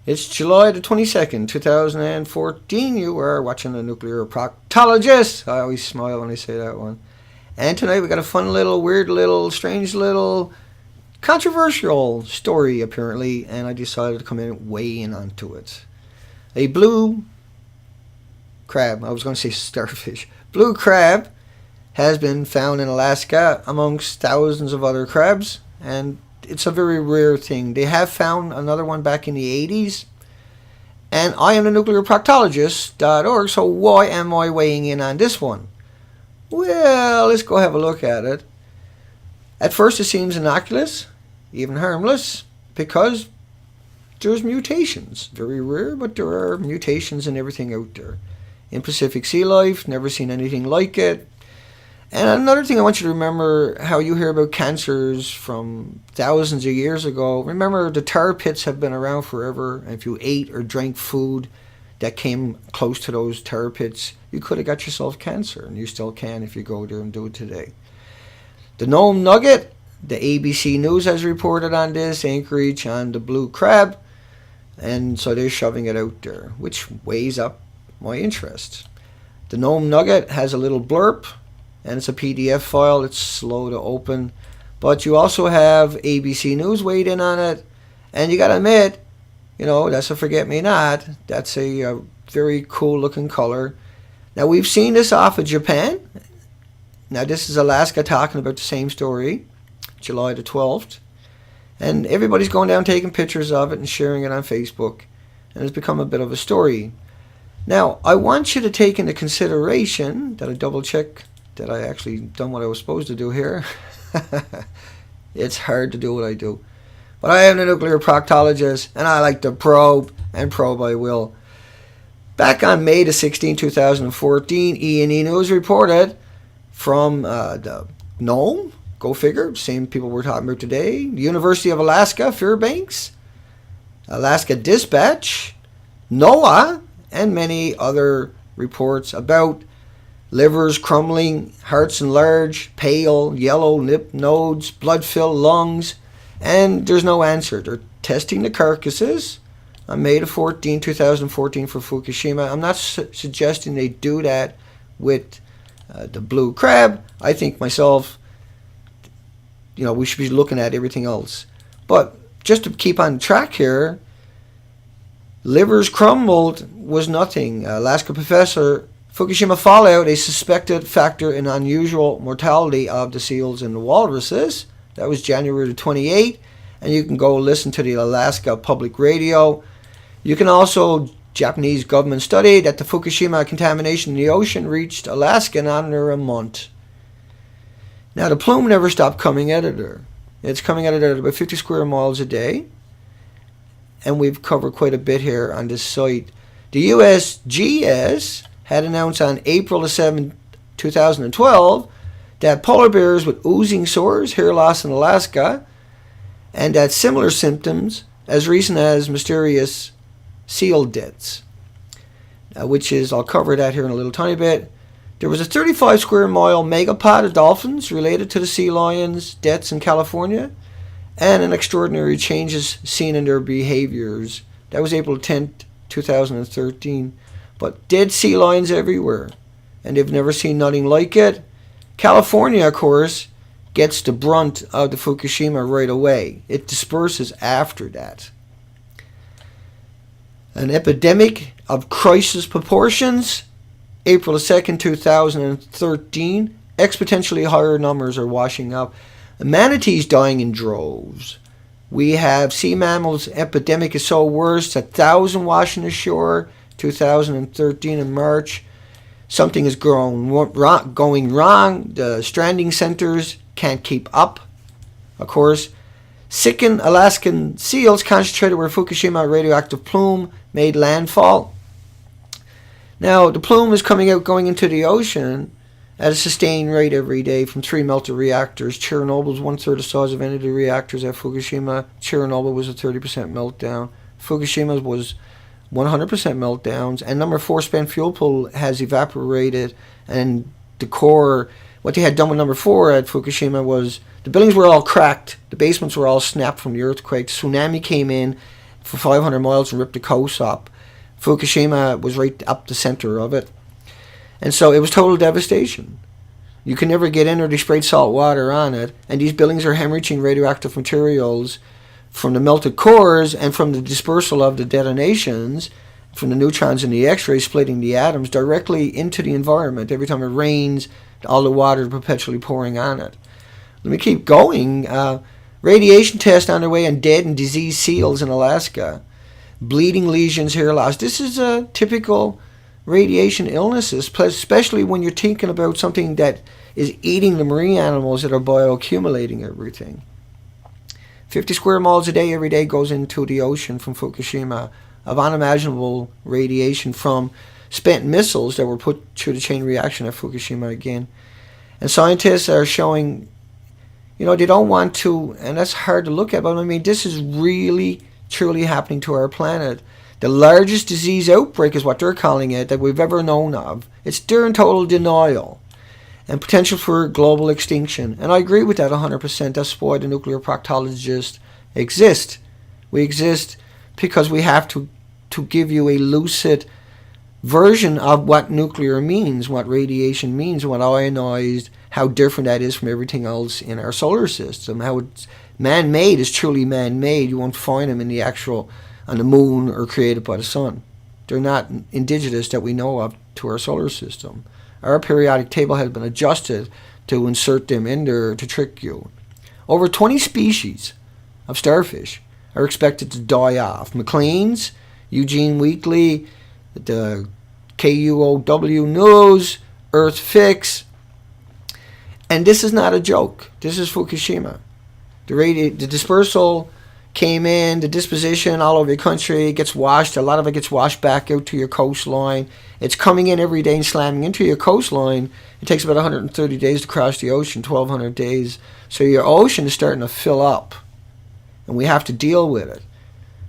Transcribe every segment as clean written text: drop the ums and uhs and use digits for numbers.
It's July the 22nd, 2014. You are watching The Nuclear Proctologist. I always smile when I say that one. And tonight we got a fun little, weird little, strange little, controversial story apparently. And I decided to come in and weigh in onto it. A blue crab, I was going to say starfish. Blue crab has been found in Alaska amongst thousands of other crabs. And it's a very rare thing. They have found another one back in the 80s. And I am the nuclearproctologist.org, so why am I weighing in on this one? Well, let's go have a look at it. At first it seems innocuous, even harmless, because there's mutations. Very rare, but there are mutations in everything out there. In Pacific sea life, never seen anything like it. And another thing I want you to remember, how you hear about cancers from thousands of years ago. Remember, the tar pits have been around forever. And if you ate or drank food that came close to those tar pits, you could have got yourself cancer. And you still can if you go there and do it today. The Nome nugget, the ABC News has reported on this, Anchorage on the blue crab. And so they're shoving it out there, which weighs up my interest. The Nome nugget has a little blurb. And it's a PDF file. It's slow to open. But you also have ABC News weighed in on it. And you got to admit, that's a forget-me-not. That's a very cool-looking color. Now, we've seen this off of Japan. Now, this is Alaska talking about the same story, July the 12th. And everybody's going down taking pictures of it and sharing it on Facebook. And it's become a bit of a story. Now, I want you to take into consideration that I double-check that I actually done what I was supposed to do here. It's hard to do what I do. But I am the nuclear proctologist, and I like to probe, and probe I will. Back on May the 16th, 2014, E&E News reported from the Nome, go figure, same people we're talking about today, the University of Alaska, Fairbanks, Alaska Dispatch, NOAA, and many other reports about livers crumbling, hearts enlarged, pale, yellow lymph nodes, blood-filled lungs, and there's no answer. They're testing the carcasses on May the 14th, 2014 for Fukushima. I'm not suggesting they do that with the blue crab. I think myself, we should be looking at everything else. But just to keep on track here, livers crumbled was nothing. Alaska professor, Fukushima fallout, a suspected factor in unusual mortality of the seals and the walruses. That was January 28th. And you can go listen to the Alaska Public Radio. You can also, Japanese government study that the Fukushima contamination in the ocean reached Alaska in under a month. Now the plume never stopped coming out of there. It's coming out of there at about 50 square miles a day. And we've covered quite a bit here on this site. The USGS had announced on April the 7th, 2012, that polar bears with oozing sores, hair loss in Alaska, and that similar symptoms as recent as mysterious seal deaths, which is, I'll cover that here in a little tiny bit. There was a 35 square mile megapod of dolphins related to the sea lions' deaths in California, and an extraordinary changes seen in their behaviors. That was April 10th, 2013. But dead sea lions everywhere, and they've never seen nothing like it. California, of course, gets the brunt of the Fukushima right away. It disperses after that. An epidemic of crisis proportions, April 2nd, 2013, exponentially higher numbers are washing up. Manatees dying in droves. We have sea mammals epidemic is so worse, 1,000 washing ashore. 2013 in March. Something is going wrong. The stranding centers can't keep up. Of course, sickened Alaskan seals concentrated where Fukushima radioactive plume made landfall. Now, the plume is coming out, going into the ocean at a sustained rate every day from 3 melted reactors. Chernobyl's 1/3 the size of any of the reactors at Fukushima. Chernobyl was a 30% meltdown. Fukushima's was 100% meltdowns, and number 4 spent fuel pool has evaporated, and the core, what they had done with number 4 at Fukushima was the buildings were all cracked, the basements were all snapped from the earthquake, tsunami came in, for 500 miles and ripped the coast up. Fukushima was right up the center of it. And so it was total devastation. You can never get in, or they sprayed salt water on it. And these buildings are hemorrhaging radioactive materials from the melted cores and from the dispersal of the detonations, from the neutrons and the X-rays splitting the atoms directly into the environment. Every time it rains, all the water is perpetually pouring on it. Let me keep going. Radiation tests underway on dead and diseased seals in Alaska. Bleeding lesions, hair loss. This is a typical radiation illnesses, especially when you're thinking about something that is eating the marine animals that are bioaccumulating everything. 50 square miles a day every day goes into the ocean from Fukushima of unimaginable radiation from spent missiles that were put through the chain reaction at Fukushima again. And scientists are showing, they don't want to, and that's hard to look at, but I mean, this is really, truly happening to our planet. The largest disease outbreak is what they're calling it that we've ever known of. They're in total denial and potential for global extinction. And I agree with that 100%. That's why the nuclear proctologists exist. We exist because we have to give you a lucid version of what nuclear means, what radiation means, what ionized, how different that is from everything else in our solar system, how it's man-made is truly man-made. You won't find them on the moon or created by the sun. They're not indigenous that we know of to our solar system. Our periodic table has been adjusted to insert them in there to trick you. Over 20 species of starfish are expected to die off. McLean's, Eugene Weekly, the KUOW News, Earth Fix. And this is not a joke. This is Fukushima. The dispersal came in, the disposition all over the country, it gets washed, a lot of it gets washed back out to your coastline. It's coming in every day and slamming into your coastline. It takes about 130 days to cross the ocean, 1,200 days. So your ocean is starting to fill up. And we have to deal with it.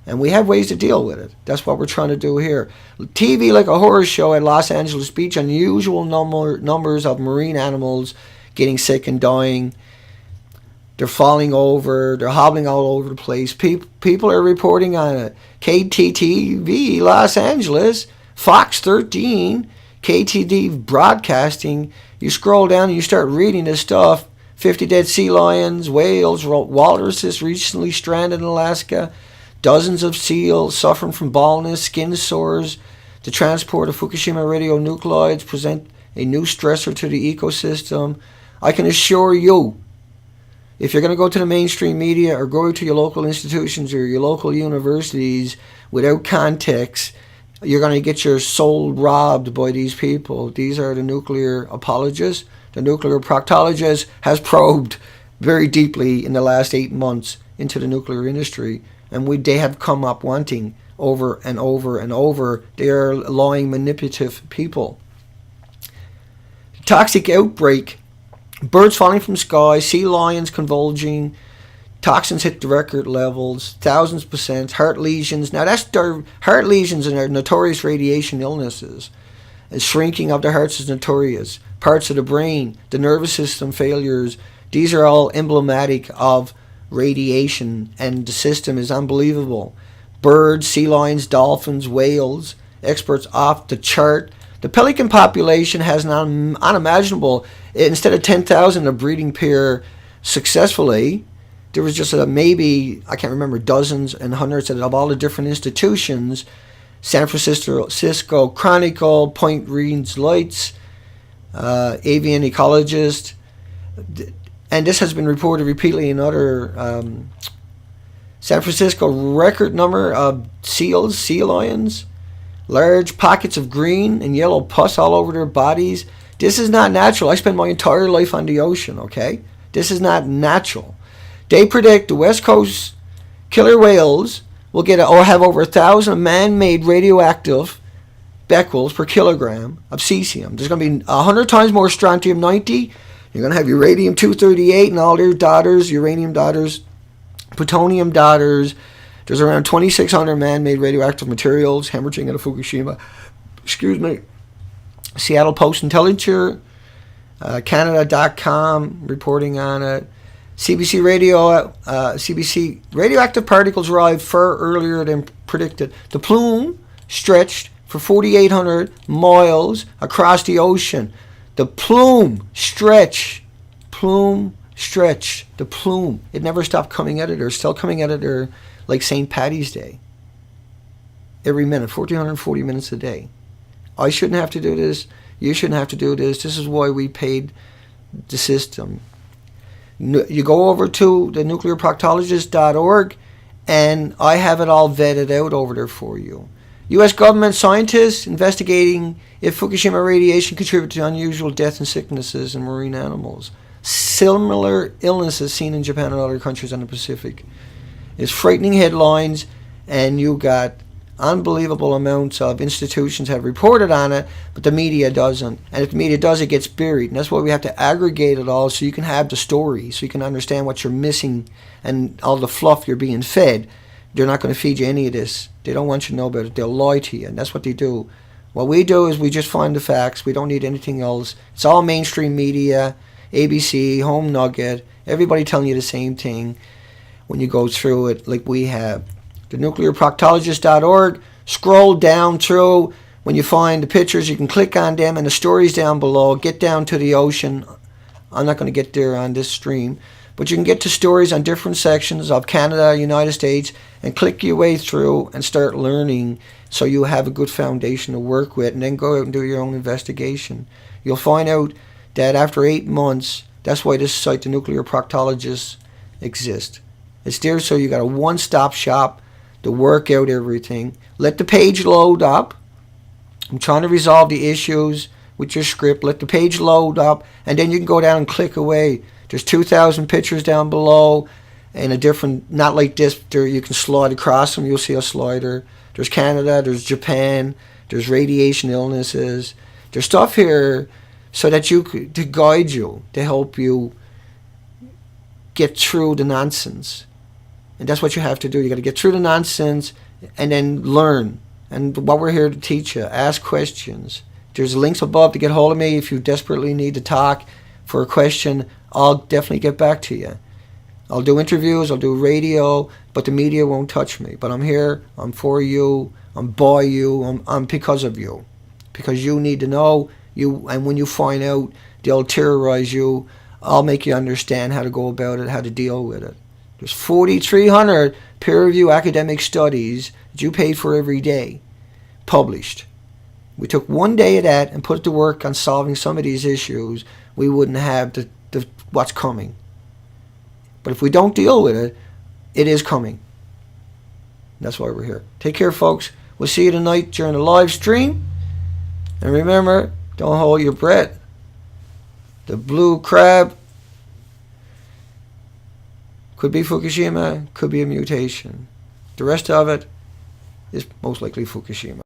And we have ways to deal with it. That's what we're trying to do here. TV like a horror show at Los Angeles Beach, unusual numbers of marine animals getting sick and dying. They're falling over. They're hobbling all over the place. People are reporting on it. KTTV, Los Angeles, Fox 13, KTD Broadcasting. You scroll down and you start reading this stuff. 50 dead sea lions, whales, walruses recently stranded in Alaska. Dozens of seals suffering from baldness, skin sores. The transport of Fukushima radionuclides present a new stressor to the ecosystem. I can assure you, if you're going to go to the mainstream media or go to your local institutions or your local universities without context, you're going to get your soul robbed by these people. These are the nuclear apologists. The nuclear proctologist has probed very deeply in the last 8 months into the nuclear industry, and they have come up wanting over and over and over. They are lying, manipulative people. Toxic outbreak. Birds falling from sky, sea lions convulsing, toxins hit the record levels, 1000%, heart lesions. Now heart lesions are notorious radiation illnesses. And shrinking of the hearts is notorious. Parts of the brain, the nervous system failures, these are all emblematic of radiation, and the system is unbelievable. Birds, sea lions, dolphins, whales, experts off the chart. The pelican population has an unimaginable, instead of 10,000 a breeding pair successfully, there was just maybe, I can't remember, dozens and hundreds of all the different institutions. San Francisco Chronicle, Point Reed's Lights, Avian Ecologist, and this has been reported repeatedly in other San Francisco, record number of seals, sea lions, large pockets of green and yellow pus all over their bodies. This is not natural. I spent my entire life on the ocean, okay? This is not natural. They predict the West Coast killer whales will have over 1,000 man-made radioactive becquerels per kilogram of cesium. There's going to be 100 times more strontium-90. You're going to have uranium-238 and all their daughters, uranium daughters, plutonium daughters. There's around 2,600 man-made radioactive materials hemorrhaging out of Fukushima. Seattle Post Intelligencer, Canada.com reporting on it. CBC radioactive particles arrived far earlier than predicted. The plume stretched for 4,800 miles across the ocean. The plume stretched. The plume. It never stopped coming at it. Or still coming at it. Or like St. Paddy's Day. Every minute, 1,440 minutes a day. I shouldn't have to do this. You shouldn't have to do this. This is why we paid the system. You go over to the nuclearproctologist.org, and I have it all vetted out over there for you. U.S. government scientists investigating if Fukushima radiation contributed to unusual death and sicknesses in marine animals. Similar illnesses seen in Japan and other countries in the Pacific. It's frightening headlines, and you got unbelievable amounts of institutions have reported on it, but the media doesn't. And if the media does, it gets buried. And that's why we have to aggregate it all so you can have the story, so you can understand what you're missing and all the fluff you're being fed. They're not going to feed you any of this. They don't want you to know about it. They'll lie to you, and that's what they do. What we do is we just find the facts. We don't need anything else. It's all mainstream media, ABC, Home Nugget, everybody telling you the same thing when you go through it like we have. The nuclearproctologist.org. Scroll down through. When you find the pictures, you can click on them and the stories down below. Get down to the ocean. I'm not going to get there on this stream. But you can get to stories on different sections of Canada, United States, and click your way through and start learning so you have a good foundation to work with, and then go out and do your own investigation. You'll find out that after 8 months, that's why this site, the Nuclear Proctologist, exists. It's there so you got a one-stop shop to work out everything. Let the page load up. I'm trying to resolve the issues with your script. Let the page load up, and then you can go down and click away. There's 2,000 pictures down below, and a different, not like this, there you can slide across them. You'll see a slider. There's Canada, there's Japan, there's radiation illnesses. There's stuff here so that you could, to guide you, to help you get through the nonsense. And that's what you have to do. You got to get through the nonsense and then learn. And what we're here to teach you, ask questions. There's links above to get hold of me if you desperately need to talk for a question. I'll definitely get back to you. I'll do interviews, I'll do radio, but the media won't touch me. But I'm here, I'm for you, I'm by you, I'm because of you. Because you need to know, and when you find out, they'll terrorize you. I'll make you understand how to go about it, how to deal with it. There's 4,300 peer-reviewed academic studies that you pay for every day, published. We took one day of that and put it to work on solving some of these issues. We wouldn't have the what's coming. But if we don't deal with it, it is coming. That's why we're here. Take care, folks. We'll see you tonight during the live stream. And remember, don't hold your breath. The blue crab could be Fukushima, could be a mutation. The rest of it is most likely Fukushima.